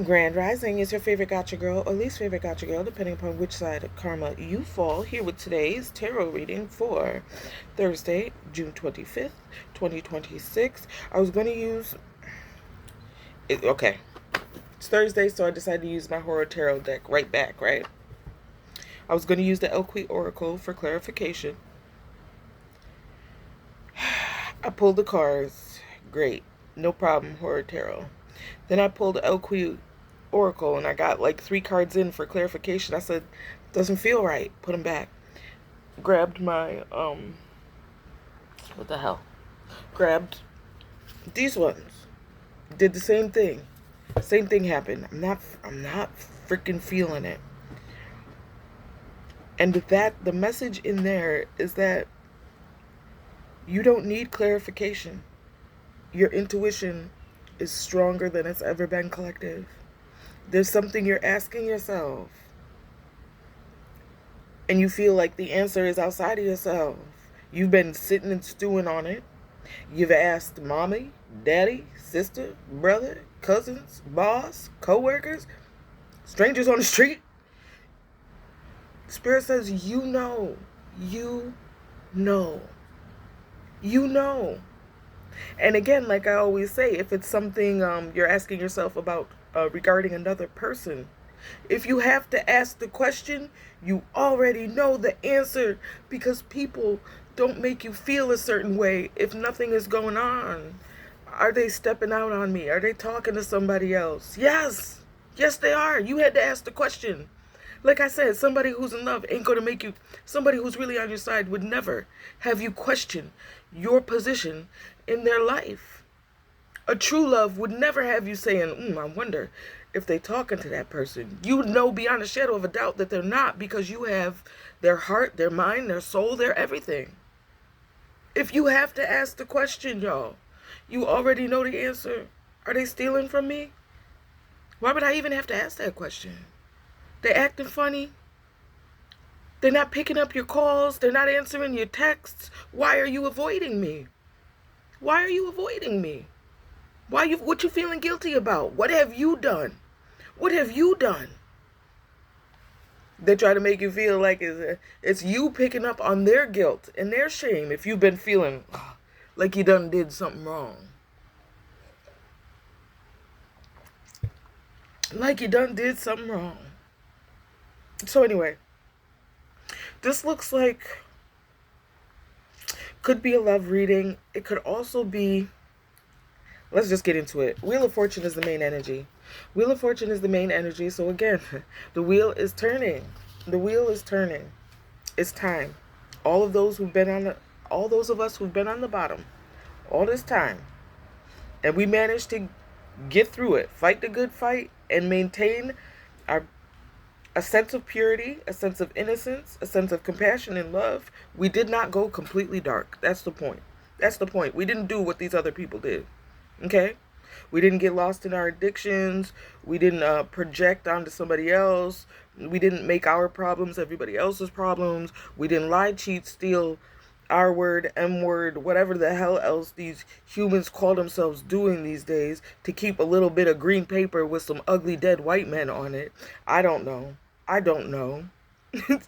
Grand Rising is your favorite gotcha girl or least favorite gotcha girl, depending upon which side of karma you fall. Here with today's tarot reading for Thursday, June 25th, 2026. I was going to use it. Okay, it's Thursday, so I decided to use my Horror Tarot deck right back, right? I was going to use the Elqui Oracle for clarification. I pulled the cards. Great. No problem, Horror Tarot. Then I pulled the Elqui Oracle and I got like 3 cards in for clarification. I said, doesn't feel right. Put them back. Grabbed my, what the hell? Grabbed these ones. Did the same thing. Same thing happened. I'm not freaking feeling it. And with that, the message in there is that you don't need clarification. Your intuition is stronger than it's ever been, collective. There's something you're asking yourself, and you feel like the answer is outside of yourself. You've been sitting and stewing on it. You've asked mommy, daddy, sister, brother, cousins, boss, co-workers, strangers on the street. Spirit says you know. You know. You know. And again, like I always say, if it's something you're asking yourself about regarding another person, if you have to ask the question, you already know the answer, because people don't make you feel a certain way if nothing is going on. Are they stepping out on me? Are they talking to somebody else? Yes. Yes, they are. You had to ask the question. Like I said, somebody who's in love ain't going to make you, somebody who's really on your side would never have you question your position in their life. A true love would never have you saying, I wonder if they talking to that person. You would know beyond a shadow of a doubt that they're not, because you have their heart, their mind, their soul, their everything. If you have to ask the question, y'all, you already know the answer. Are they stealing from me? Why would I even have to ask that question? They acting funny. They're not picking up your calls. They're not answering your texts. Why are you avoiding me? Why are you avoiding me? What you feeling guilty about? What have you done? What have you done? They try to make you feel like it's you picking up on their guilt and their shame if you've been feeling like you done did something wrong. Like you done did something wrong. So anyway, this looks like could be a love reading. It could also be, let's just get into it. Wheel of Fortune is the main energy. Wheel of Fortune is the main energy. So again, the wheel is turning. The wheel is turning. It's time. All of those of us who've been on the bottom all this time, and we managed to get through it, fight the good fight, and maintain a sense of purity, a sense of innocence, a sense of compassion and love. We did not go completely dark. That's the point. That's the point. We didn't do what these other people did. Okay? We didn't get lost in our addictions. We didn't project onto somebody else. We didn't make our problems everybody else's problems. We didn't lie, cheat, steal, R word, M word, whatever the hell else these humans call themselves doing these days to keep a little bit of green paper with some ugly dead white men on it. I don't know. I don't know. The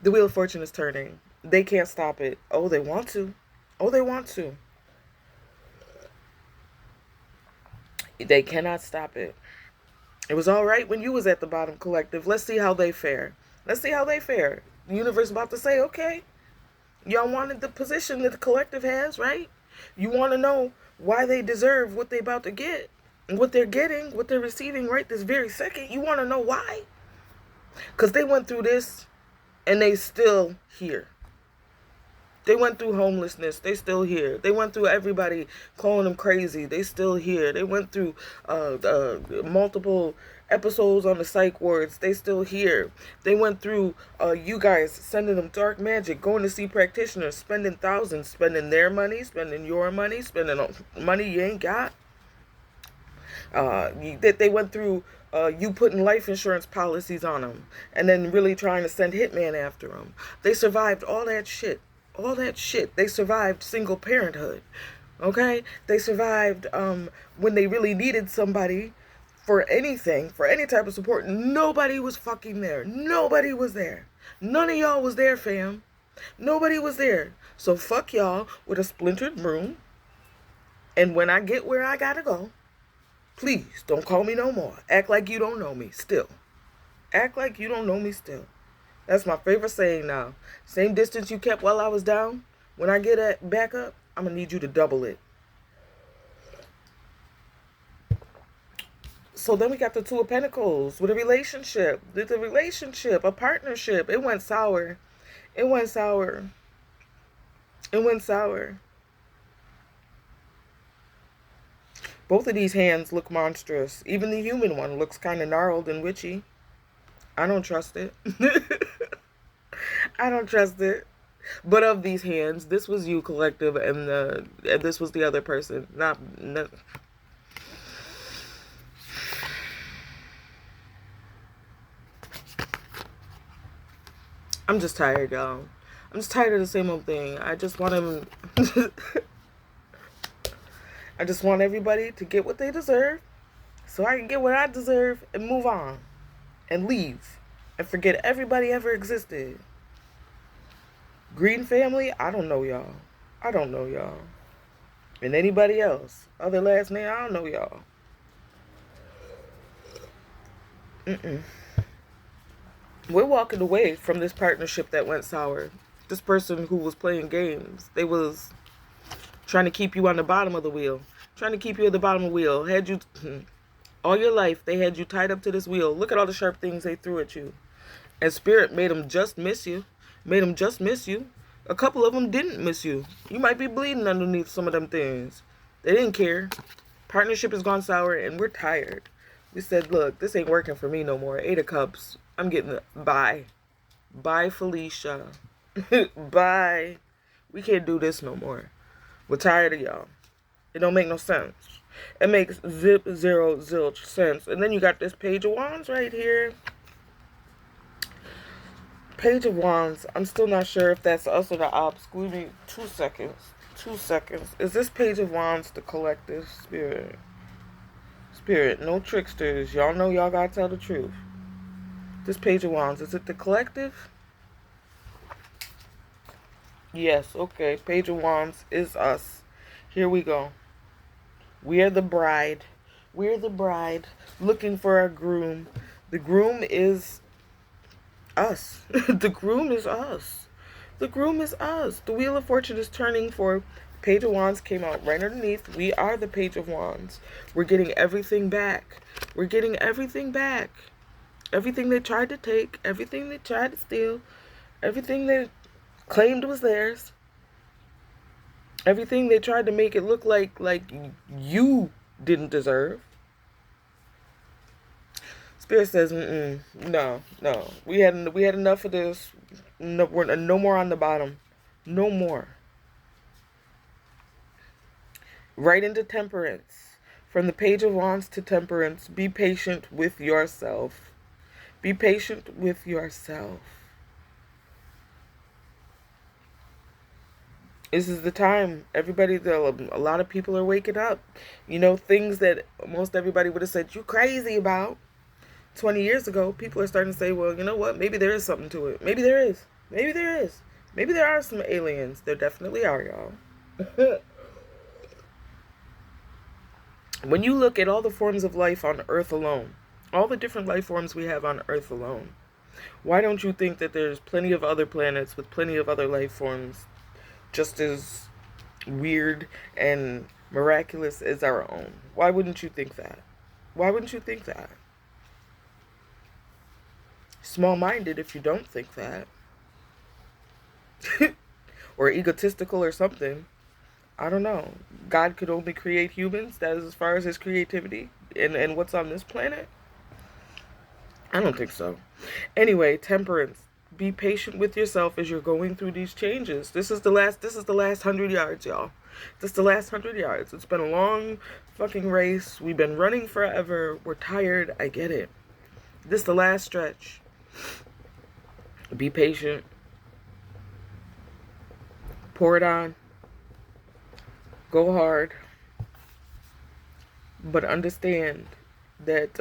Wheel of Fortune is turning. They can't stop it. Oh, they want to. Oh, they want to. They cannot stop it. It was all right when you was at the bottom, collective. Let's see how they fare. Let's see how they fare. The universe about to say, okay, y'all wanted the position that the collective has, right? You want to know why they deserve what they about to get, what they're getting, what they're receiving right this very second. You want to know why? Because they went through this and they still here. They went through homelessness. They still here. They went through everybody calling them crazy. They still here. They went through multiple episodes on the psych wards. They still here. They went through you guys sending them dark magic, going to see practitioners, spending thousands, spending their money, spending your money, spending money you ain't got. They went through you putting life insurance policies on them and then really trying to send hitman after them. They survived all that shit. All that shit. They survived single parenthood. Okay? They survived when they really needed somebody for anything, for any type of support. Nobody was fucking there. Nobody was there. None of y'all was there, fam. Nobody was there. So fuck y'all with a splintered broom. And when I get where I gotta go, please don't call me no more. Act like you don't know me still. Act like you don't know me still. That's my favorite saying now. Same distance you kept while I was down. When I get back up, I'm gonna need you to double it. So then we got the Two of Pentacles with a relationship. The relationship, a partnership. It went sour. It went sour. It went sour. Both of these hands look monstrous. Even the human one looks kind of gnarled and witchy. I don't trust it. I don't trust it. But of these hands, this was you, collective, and this was the other person. Not. I'm just tired, y'all. I'm just tired of the same old thing. I just want him. I just want everybody to get what they deserve, so I can get what I deserve and move on, and leave, and forget everybody ever existed. Green family, I don't know y'all. I don't know y'all. And anybody else, other last name, I don't know y'all. We're walking away from this partnership that went sour. This person who was playing games, they was trying to keep you on the bottom of the wheel. Trying to keep you at the bottom of the wheel. Had you, all your life, they had you tied up to this wheel. Look at all the sharp things they threw at you. And Spirit made them just miss you. Made them just miss you. A couple of them didn't miss you. You might be bleeding underneath some of them things. They didn't care. Partnership has gone sour and we're tired. We said, look, this ain't working for me no more. 8 of Cups. I'm getting bye. Bye, Felicia. Bye. We can't do this no more. We're tired of y'all. It don't make no sense. It makes zero zilch sense. And then you got this Page of Wands right here. Page of Wands. I'm still not sure if that's us or the ops. Give me 2 seconds. 2 seconds. Is this Page of Wands the collective? Spirit? Spirit, no tricksters. Y'all know y'all gotta tell the truth. This Page of Wands, is it the collective? Yes, okay. Page of Wands is us. Here we go. We are the bride. We're the bride looking for our groom. The groom is us. The groom is us. The groom is us. The Wheel of Fortune is turning for Page of Wands came out right underneath. We are the Page of Wands. We're getting everything back. We're getting everything back. Everything they tried to take, everything they tried to steal, everything they claimed was theirs, everything they tried to make it look like you didn't deserve. Spirit says, no. We had enough of this. No, we're no more on the bottom. No more. Right into Temperance. From the Page of Wands to Temperance. Be patient with yourself. Be patient with yourself. This is the time. Everybody, a lot of people are waking up. You know, things that most everybody would have said you crazy about 20 years ago, people are starting to say, well, you know what? Maybe there is something to it. Maybe there is. Maybe there is. Maybe there are some aliens. There definitely are, y'all. When you look at all the forms of life on Earth alone, all the different life forms we have on Earth alone, why don't you think that there's plenty of other planets with plenty of other life forms just as weird and miraculous as our own? Why wouldn't you think that? Why wouldn't you think that? Small-minded if you don't think that. Or egotistical or something. I don't know. God could only create humans. That is as far as his creativity and what's on this planet. I don't think so. Anyway, Temperance. Be patient with yourself as you're going through these changes. This is the last 100 yards, y'all. This is the last 100 yards. It's been a long fucking race. We've been running forever. We're tired. I get it. This is the last stretch. Be patient. Pour it on. Go hard. But understand that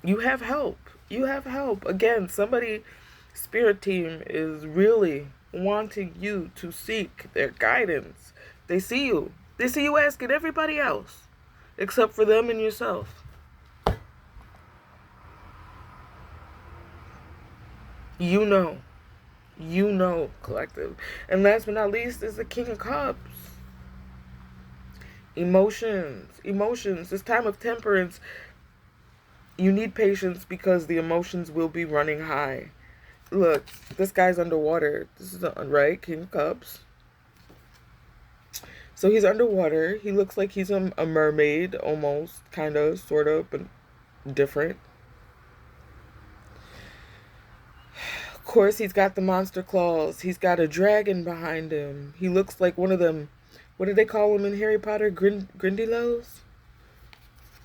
you have help. You have help. Again, somebody, spirit team, is really wanting you to seek their guidance. They see you. They see you asking everybody else, except for them and yourself. You know. You know, collective. And last but not least is the King of Cups. Emotions. Emotions. This time of temperance, you need patience because the emotions will be running high. Look, this guy's underwater. This is right, King of Cups. So he's underwater. He looks like he's a mermaid, almost, kind of, sort of, but different. Of course, he's got the monster claws. He's got a dragon behind him. He looks like one of them. What do they call him in Harry Potter? Grindylows?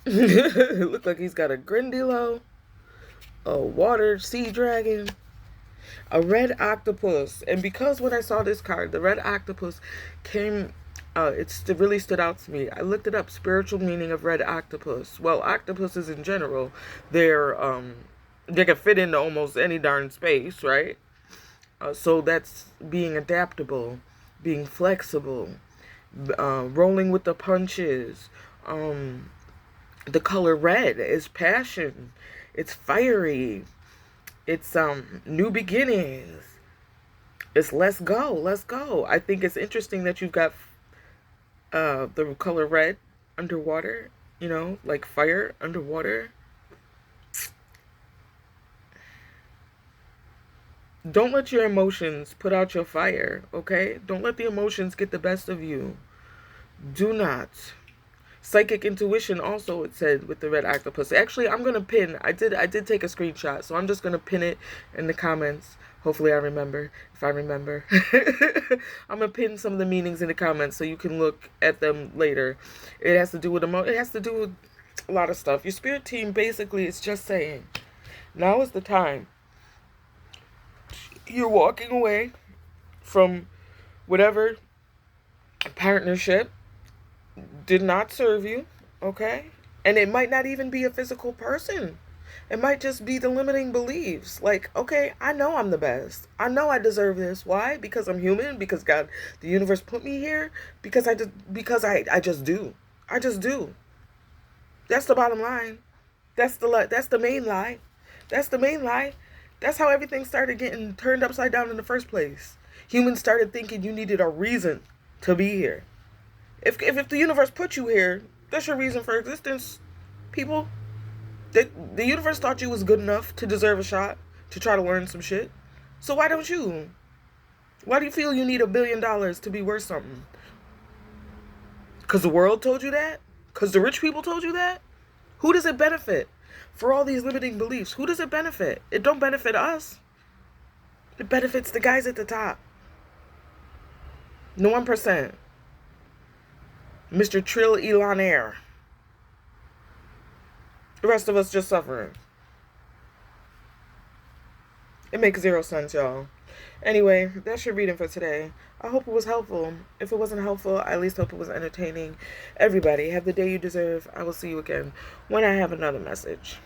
It looks like he's got a Grindylow, a water sea dragon, a red octopus. And because when I saw this card, the red octopus came, it really stood out to me. I looked it up, spiritual meaning of red octopus. Well, octopuses in general, they can fit into almost any darn space, right? So that's being adaptable, being flexible, rolling with the punches. The color red is passion. It's fiery. It's new beginnings. It's let's go, let's go. I think it's interesting that you've got the color red underwater, you know, like fire underwater. Don't let your emotions put out your fire, okay? Don't let the emotions get the best of you. Do not. Psychic intuition also, it said, with the red octopus. Actually, I'm going to pin. I did take a screenshot, so I'm just going to pin it in the comments. Hopefully I remember, if I remember. I'm going to pin some of the meanings in the comments so you can look at them later. It has to do with it has to do with a lot of stuff. Your spirit team basically is just saying, now is the time. You're walking away from whatever partnership did not serve you, okay? And it might not even be a physical person. It might just be the limiting beliefs. Like, okay, I know I'm the best. I know I deserve this. Why? Because I'm human? Because God, the universe put me here? Because I just do. I just do. That's the bottom line. That's the main lie. That's the main lie. That's how everything started getting turned upside down in the first place. Humans started thinking you needed a reason to be here. If the universe put you here, that's your reason for existence, people. The universe thought you was good enough to deserve a shot to try to learn some shit. So why don't you? Why do you feel you need $1 billion to be worth something? Because the world told you that? Because the rich people told you that? Who does it benefit? For all these limiting beliefs, who does it benefit? It don't benefit us. It benefits the guys at the top. The 1%. Mr. Trillionaire. The rest of us just suffering. It makes zero sense, y'all. Anyway, that's your reading for today. I hope it was helpful. If it wasn't helpful, I at least hope it was entertaining. Everybody, have the day you deserve. I will see you again when I have another message.